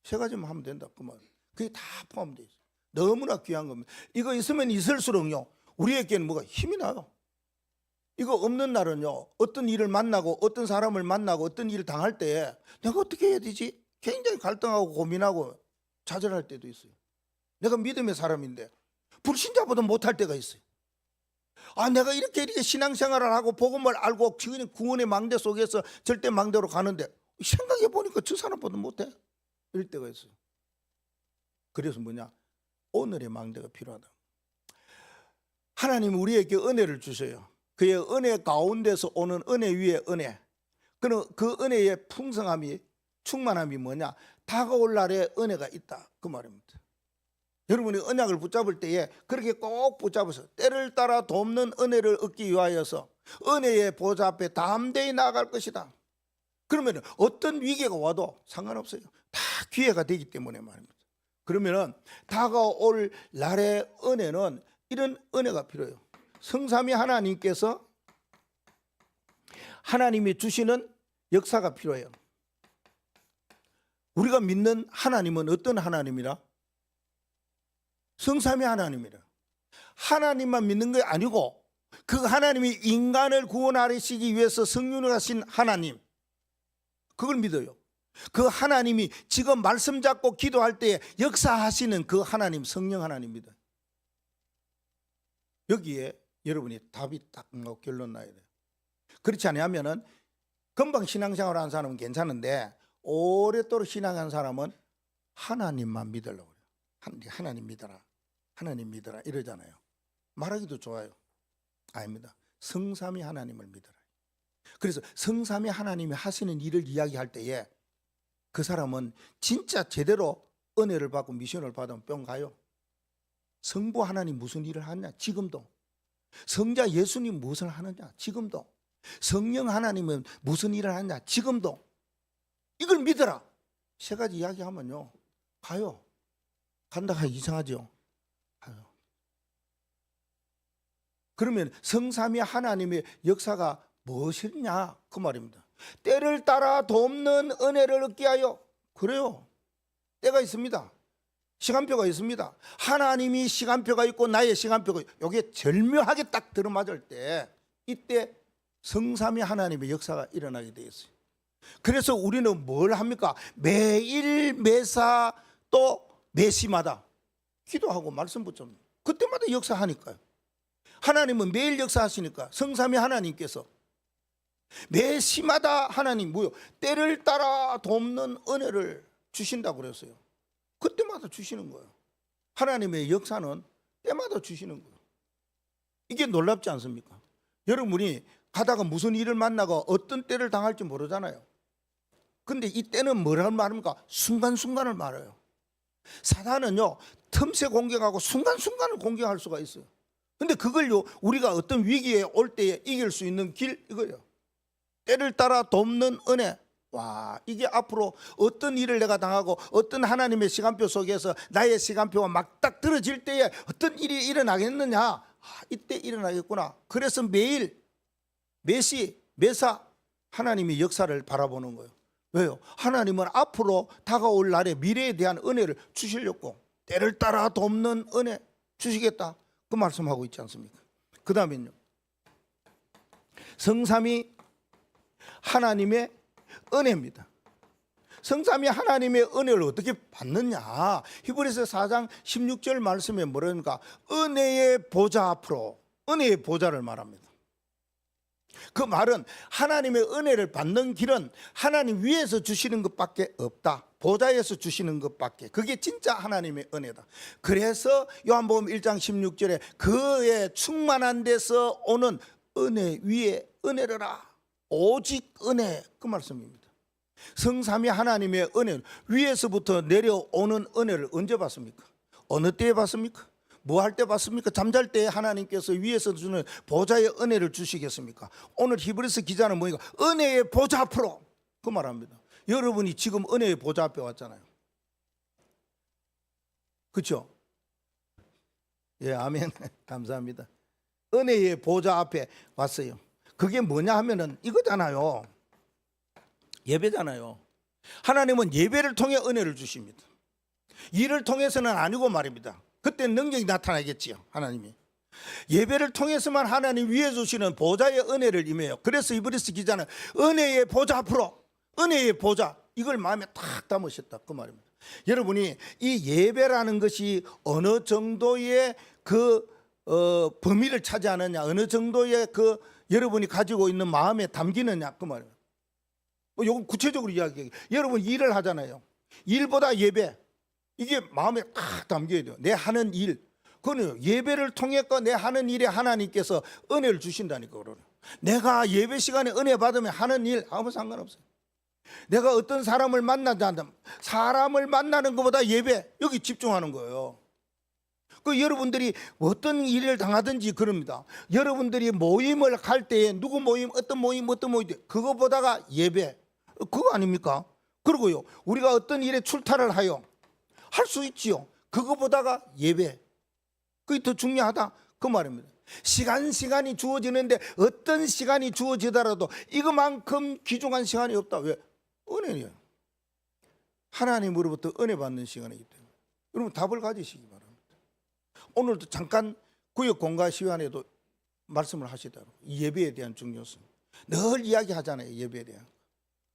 세 가지만 하면 된다 그 말. 그게 다 포함되어 있어요. 너무나 귀한 겁니다. 이거 있으면 있을수록요 우리에게는 뭐가 힘이 나요. 이거 없는 날은요 어떤 일을 만나고 어떤 사람을 만나고 어떤 일을 당할 때 내가 어떻게 해야 되지? 굉장히 갈등하고 고민하고 좌절할 때도 있어요. 내가 믿음의 사람인데 불신자보다 못할 때가 있어요. 아, 내가 이렇게 신앙생활을 하고 복음을 알고 지금 구원의 망대 속에서 절대 망대로 가는데 생각해 보니까 저 사람보다 못해. 이럴 때가 있어요. 그래서 뭐냐? 오늘의 망대가 필요하다. 하나님은 우리에게 은혜를 주셔요. 그의 은혜 가운데서 오는 은혜 위에 은혜. 그 은혜의 풍성함이, 충만함이 뭐냐? 다가올 날에 은혜가 있다 그 말입니다. 여러분이 언약을 붙잡을 때에 그렇게 꼭 붙잡아서 때를 따라 돕는 은혜를 얻기 위하여서 은혜의 보좌 앞에 담대히 나아갈 것이다. 그러면 어떤 위기가 와도 상관없어요. 다 기회가 되기 때문에 말입니다. 그러면 다가올 날의 은혜는 이런 은혜가 필요해요. 성삼위 하나님께서 하나님이 주시는 역사가 필요해요. 우리가 믿는 하나님은 어떤 하나님이라? 성삼위 하나님이라. 하나님만 믿는 게 아니고 그 하나님이 인간을 구원하시기 위해서 성령을 하신 하나님, 그걸 믿어요. 그 하나님이 지금 말씀 잡고 기도할 때 역사하시는 그 하나님, 성령 하나님입니다. 여기에 여러분이 답이 딱 나고 결론 나야 돼요. 그렇지 않으면은 금방 신앙생활 하는 사람은 괜찮은데 오랫도록 신앙한 사람은 하나님만 믿으려고 그래요. 하나님 믿어라, 하나님 믿어라 이러잖아요. 말하기도 좋아요. 아닙니다. 성삼위 하나님을 믿어라. 그래서 성삼위 하나님이 하시는 일을 이야기할 때에 그 사람은 진짜 제대로 은혜를 받고 미션을 받으면 뿅 가요. 성부 하나님 무슨 일을 하느냐? 지금도. 성자 예수님 무엇을 하느냐? 지금도. 성령 하나님은 무슨 일을 하느냐? 지금도. 이걸 믿어라. 세 가지 이야기하면요 가요. 간다 하기 이상하죠. 가요. 그러면 성삼위 하나님의 역사가 무엇이냐 그 말입니다. 때를 따라 돕는 은혜를 얻게 하여. 그래요. 때가 있습니다. 시간표가 있습니다. 하나님이 시간표가 있고 나의 시간표가 있고, 이게 절묘하게 딱 들어맞을 때 이때 성삼위 하나님의 역사가 일어나게 되어 있어요. 그래서 우리는 뭘 합니까? 매일 매사 또 매시마다 기도하고 말씀 붙잡는 그때마다 역사하니까요. 하나님은 매일 역사하시니까 성삼위 하나님께서 매시마다 하나님 뭐요? 때를 따라 돕는 은혜를 주신다고 그랬어요. 그때마다 주시는 거예요. 하나님의 역사는 때마다 주시는 거예요. 이게 놀랍지 않습니까? 여러분이 가다가 무슨 일을 만나고 어떤 때를 당할지 모르잖아요. 근데 이 때는 뭐라는 말입니까? 순간순간을 말해요. 사단은요 틈새 공격하고 순간순간을 공격할 수가 있어요. 근데 그걸요 우리가 어떤 위기에 올 때에 이길 수 있는 길 이거예요. 때를 따라 돕는 은혜. 와, 이게 앞으로 어떤 일을 내가 당하고 어떤 하나님의 시간표 속에서 나의 시간표가 막 딱 들어질 때에 어떤 일이 일어나겠느냐. 아, 이때 일어나겠구나. 그래서 매일 매시 매사 하나님의 역사를 바라보는 거예요. 왜요? 하나님은 앞으로 다가올 날의 미래에 대한 은혜를 주시려고 때를 따라 돕는 은혜 주시겠다 그 말씀하고 있지 않습니까? 그 다음에요 성삼위 하나님의 은혜입니다. 성삼위 하나님의 은혜를 어떻게 받느냐? 히브리서 4장 16절 말씀에 뭐라니까? 은혜의 보좌 앞으로, 은혜의 보좌를 말합니다. 그 말은 하나님의 은혜를 받는 길은 하나님 위에서 주시는 것밖에 없다. 보좌에서 주시는 것밖에. 그게 진짜 하나님의 은혜다. 그래서 요한복음 1장 16절에 그의 충만한 데서 오는 은혜 위에 은혜로라. 오직 은혜 그 말씀입니다. 성삼위 하나님의 은혜는 위에서부터 내려오는 은혜를 언제 받습니까? 어느 때에 받습니까? 뭐 할 때 받습니까? 잠잘 때 하나님께서 위에서 주는 보좌의 은혜를 주시겠습니까? 오늘 히브리서 기자는 뭐니까? 은혜의 보좌 앞으로 그 말합니다. 여러분이 지금 은혜의 보좌 앞에 왔잖아요. 그렇죠? 예, 아멘. 감사합니다. 은혜의 보좌 앞에 왔어요. 그게 뭐냐 하면은 이거잖아요. 예배잖아요. 하나님은 예배를 통해 은혜를 주십니다. 이를 통해서는 아니고 말입니다. 그때 능력이 나타나겠지요. 하나님이 예배를 통해서만 하나님 위에 주시는 보좌의 은혜를 임해요. 그래서 이브리스 기자는 은혜의 보좌 앞으로, 은혜의 보좌, 이걸 마음에 딱 담으셨다 그 말입니다. 여러분이 이 예배라는 것이 어느 정도의 그 범위를 차지하느냐, 어느 정도의 그 여러분이 가지고 있는 마음에 담기느냐 그 말입니다. 요건 구체적으로 이야기해요. 여러분 일을 하잖아요. 일보다 예배, 이게 마음에 딱 담겨야 돼요. 내 하는 일, 그거는 예배를 통해서 내 하는 일에 하나님께서 은혜를 주신다니까. 그러네. 내가 예배 시간에 은혜 받으면 하는 일 아무 상관없어요. 내가 어떤 사람을 만나자, 사람을 만나는 것보다 예배, 여기 집중하는 거예요. 그 여러분들이 어떤 일을 당하든지 그럽니다. 여러분들이 모임을 갈 때에 누구 모임, 어떤 모임, 그거보다가 예배, 그거 아닙니까? 그리고요, 우리가 어떤 일에 출타를 하여 할 수 있지요. 그거보다가 예배, 그게 더 중요하다 그 말입니다. 시간이 주어지는데 어떤 시간이 주어지더라도 이거만큼 귀중한 시간이 없다. 왜? 은혜예요. 하나님으로부터 은혜 받는 시간이기 때문에 여러분 답을 가지시기 바랍니다. 오늘도 잠깐 구역 공가 시간에도 말씀을 하시더라고요. 예배에 대한 중요성 늘 이야기하잖아요. 예배에 대한.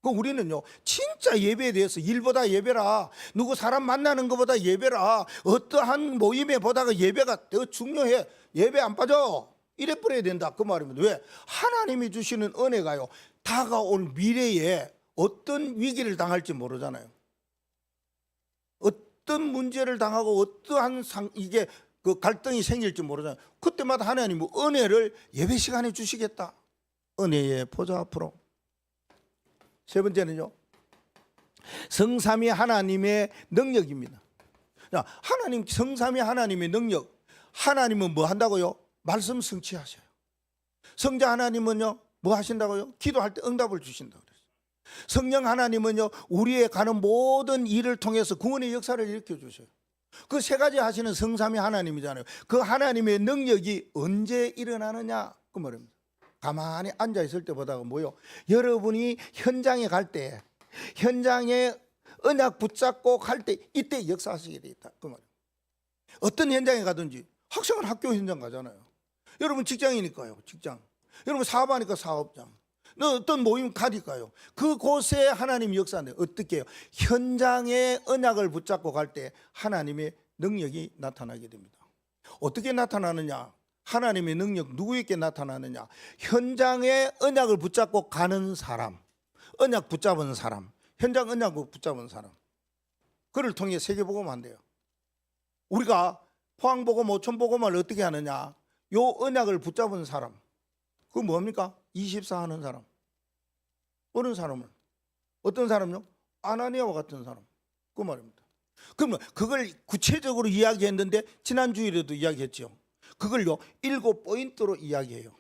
그 우리는요 진짜 예배에 대해서 일보다 예배라, 누구 사람 만나는 것보다 예배라, 어떠한 모임에 보다가 예배가 더 중요해, 예배 안 빠져 이래 버려야 된다 그 말입니다. 왜? 하나님이 주시는 은혜가요 다가올 미래에 어떤 위기를 당할지 모르잖아요. 어떤 문제를 당하고 어떠한 이게 그 갈등이 생길지 모르잖아요. 그때마다 하나님은 은혜를 예배 시간에 주시겠다. 은혜의 보좌 앞으로. 세 번째는요, 성삼위 하나님의 능력입니다. 자, 하나님 성삼위 하나님의 능력, 하나님은 뭐 한다고요? 말씀 성취하셔요. 성자 하나님은요 뭐 하신다고요? 기도할 때 응답을 주신다고 그랬어요. 성령 하나님은요 우리의 가는 모든 일을 통해서 구원의 역사를 일으켜 주셔요. 그 세 가지 하시는 성삼위 하나님이잖아요. 그 하나님의 능력이 언제 일어나느냐 그 말입니다. 가만히 앉아 있을 때보다가 뭐요? 여러분이 현장에 갈 때, 현장에 언약 붙잡고 갈 때 이때 역사하시게 돼 있다 그 말이에요. 어떤 현장에 가든지, 학생은 학교 현장 가잖아요. 여러분 직장이니까요, 직장. 여러분 사업하니까 사업장. 어떤 모임 가니까요. 그곳에 하나님 역사인데 어떻게 해요? 현장에 언약을 붙잡고 갈 때 하나님의 능력이 나타나게 됩니다. 어떻게 나타나느냐? 하나님의 능력 누구에게 나타나느냐? 현장에 언약을 붙잡고 가는 사람, 언약 붙잡은 사람, 현장 언약을 붙잡은 사람, 그를 통해 세계복음을 한대요. 우리가 포항복음, 오천복음을 어떻게 하느냐? 요 언약을 붙잡은 사람, 그거 뭡니까? 24 하는 사람. 어느 사람을? 어떤 사람요? 아나니아와 같은 사람. 그 말입니다. 그러면 그걸 구체적으로 이야기했는데 지난주일에도 이야기했죠. 그걸요 7포인트로 이야기해요.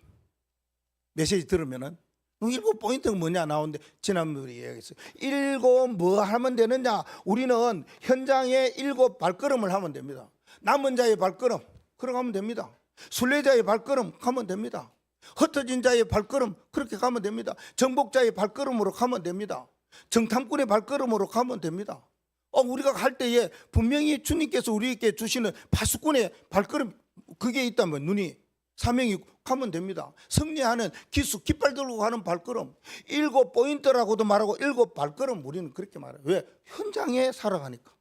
메시지 들으면은 7포인트가 뭐냐 나오는데 지난번에 이야기했어요. 7 뭐 하면 되느냐? 우리는 현장에 7 발걸음을 하면 됩니다. 남은 자의 발걸음 걸어가면 됩니다. 순례자의 발걸음 가면 됩니다. 흩어진 자의 발걸음 그렇게 가면 됩니다. 정복자의 발걸음으로 가면 됩니다. 정탐꾼의 발걸음으로 가면 됩니다. 우리가 갈 때에 분명히 주님께서 우리에게 주시는 파수꾼의 발걸음 그게 있다면 눈이 사명이 가면 됩니다. 승리하는 기수 깃발 들고 가는 발걸음 7포인트라고도 말하고 7 발걸음 우리는 그렇게 말해요. 왜? 현장에 살아가니까.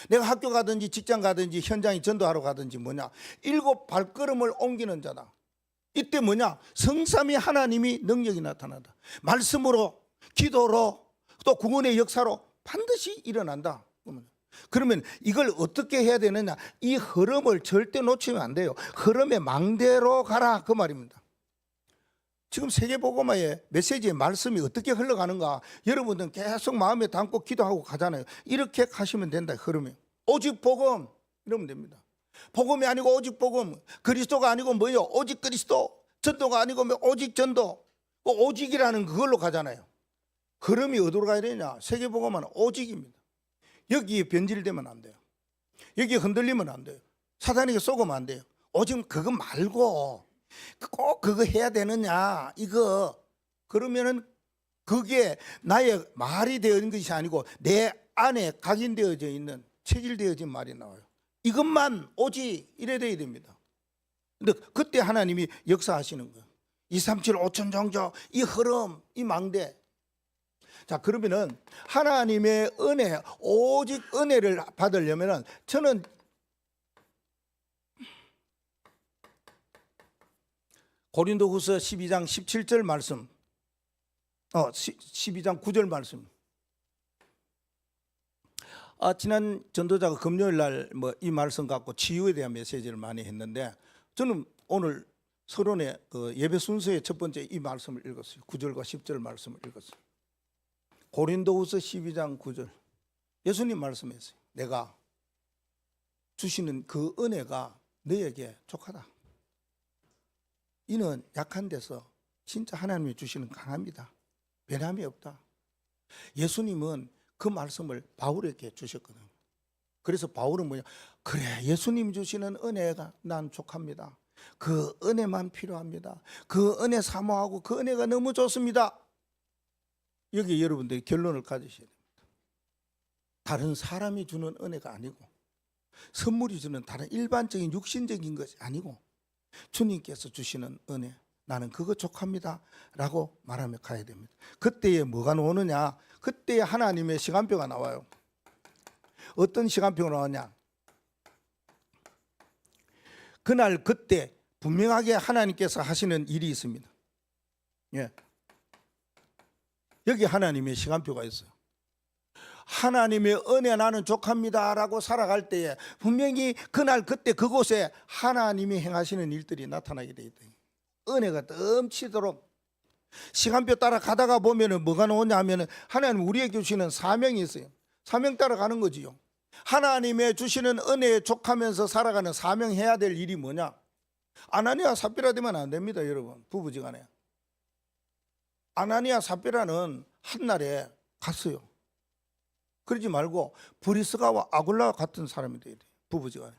내가 학교 가든지 직장 가든지 현장에 전도하러 가든지 뭐냐 7 발걸음을 옮기는 자다. 이때 뭐냐? 성삼위 하나님이 능력이 나타난다. 말씀으로, 기도로, 또 구원의 역사로 반드시 일어난다. 그러면 이걸 어떻게 해야 되느냐? 이 흐름을 절대 놓치면 안 돼요. 흐름의 망대로 가라 그 말입니다. 지금 세계복음화의 메시지의 말씀이 어떻게 흘러가는가 여러분들은 계속 마음에 담고 기도하고 가잖아요. 이렇게 가시면 된다. 흐름이 오직 복음 이러면 됩니다. 복음이 아니고 오직 복음, 그리스도가 아니고 뭐예요? 오직 그리스도, 전도가 아니고 오직 전도, 오직이라는 그걸로 가잖아요. 흐름이 어디로 가야 되냐? 세계복음은 오직입니다. 여기에 변질되면 안 돼요. 여기 흔들리면 안 돼요. 사단에게 속으면 안 돼요. 오직 그거 말고 꼭 그거 해야 되느냐 이거 그러면은 그게 나의 말이 되는 것이 아니고 내 안에 각인되어져 있는 체질되어진 말이 나와요. 이것만 오직 이래 돼야 됩니다. 근데 그때 하나님이 역사하시는 거예요. 237 5천 종족 이 흐름 이 망대. 자 그러면은 하나님의 은혜 오직 은혜를 받으려면은 저는 고린도후서 12장 17절 말씀 12장 9절 말씀. 지난 전도자가 금요일 날 이 말씀 갖고 치유에 대한 메시지를 많이 했는데 저는 오늘 서론의 그 예배 순서의 첫 번째 이 말씀을 읽었어요. 9절과 10절 말씀을 읽었어요. 고린도후서 12장 9절. 예수님 말씀했어요. 내가 주시는 그 은혜가 너에게 족하다. 이는 약한 데서 진짜 하나님이 주시는 강합니다. 변함이 없다. 예수님은 그 말씀을 바울에게 주셨거든요. 그래서 바울은 뭐냐? 그래 예수님 주시는 은혜가 난 족합니다. 그 은혜만 필요합니다. 그 은혜 사모하고 그 은혜가 너무 좋습니다. 여기 여러분들이 결론을 가지셔야 됩니다. 다른 사람이 주는 은혜가 아니고 선물이 주는 다른 일반적인 육신적인 것이 아니고 주님께서 주시는 은혜 나는 그거 족합니다 라고 말하며 가야 됩니다. 그때에 뭐가 나오느냐? 그때에 하나님의 시간표가 나와요. 어떤 시간표가 나오냐? 그날 그때 분명하게 하나님께서 하시는 일이 있습니다. 예. 여기 하나님의 시간표가 있어요. 하나님의 은혜 나는 족합니다 라고 살아갈 때에 분명히 그날 그때 그곳에 하나님이 행하시는 일들이 나타나게 되어 있다. 은혜가 넘치도록 시간표 따라 가다가 보면은 뭐가 나오냐 하면은 하나님 우리에게 주시는 사명이 있어요. 사명 따라 가는 거지요. 하나님의 주시는 은혜에 족하면서 살아가는 사명해야 될 일이 뭐냐? 아나니아 삽비라 되면 안 됩니다, 여러분. 부부지간에. 아나니아 삽비라는 한날에 갔어요. 그러지 말고 브리스가와 아굴라와 같은 사람이 돼야 돼요. 부부지간에.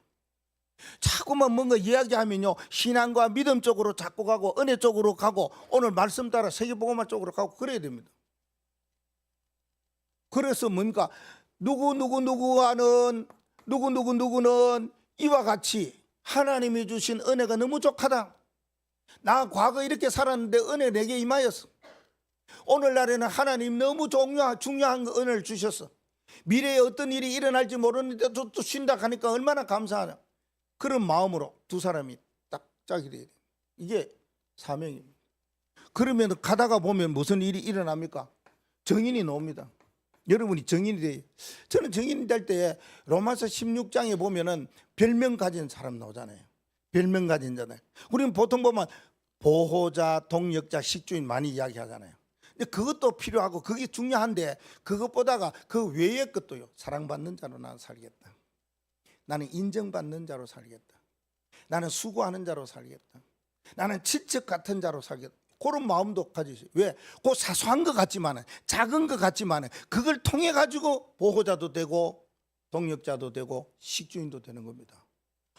자꾸만 뭔가 이야기하면요 신앙과 믿음 쪽으로 자꾸 가고 은혜 쪽으로 가고 오늘 말씀 따라 세계복음화 쪽으로 가고 그래야 됩니다. 그래서 뭔가 누구는 이와 같이 하나님이 주신 은혜가 너무 족하다. 나 과거 이렇게 살았는데 은혜 내게 임하였어. 오늘날에는 하나님 너무 중요한 은혜를 주셨어. 미래에 어떤 일이 일어날지 모르는데 또 쉰다 하니까 얼마나 감사하냐. 그런 마음으로 두 사람이 딱 짝이 돼야 돼요. 이게 사명입니다. 그러면 가다가 보면 무슨 일이 일어납니까? 정인이 나옵니다. 여러분이 정인이 돼요. 저는 정인이 될 때 로마서 16장에 보면은 별명 가진 사람 나오잖아요. 별명 가진 자들. 우리는 보통 보면 보호자, 동역자, 식주인 많이 이야기하잖아요. 근데 그것도 필요하고 그게 중요한데 그것보다가 그 외의 것도요. 사랑받는 자로 나는 살겠다. 나는 인정받는 자로 살겠다. 나는 수고하는 자로 살겠다. 나는 친척 같은 자로 살겠다. 그런 마음도 가지세요. 왜? 그 사소한 것 같지만은 작은 것 같지만은 그걸 통해 가지고 보호자도 되고 동역자도 되고 식주인도 되는 겁니다.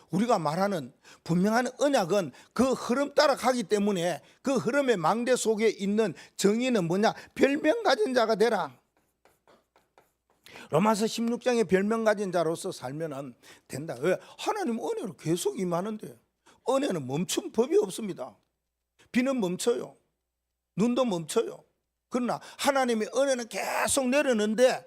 우리가 말하는 분명한 언약은 그 흐름 따라 가기 때문에 그 흐름의 망대 속에 있는 정의는 뭐냐? 별명 가진 자가 되라. 로마서 16장의 별명 가진 자로서 살면 된다. 왜? 하나님 은혜로 계속 임하는데 은혜는 멈춘 법이 없습니다. 비는 멈춰요. 눈도 멈춰요. 그러나 하나님의 은혜는 계속 내리는데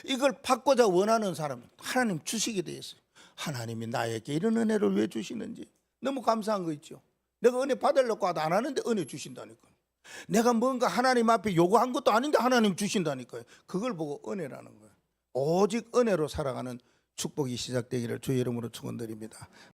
이걸 받고자 원하는 사람은 하나님 주시게 돼 있어요. 하나님이 나에게 이런 은혜를 왜 주시는지 너무 감사한 거 있죠. 내가 은혜 받으려고 하다 안 하는데 은혜 주신다니까. 내가 뭔가 하나님 앞에 요구한 것도 아닌데 하나님 주신다니까요. 그걸 보고 은혜라는 거예요. 오직 은혜로 살아가는 축복이 시작되기를 주의 이름으로 축원드립니다.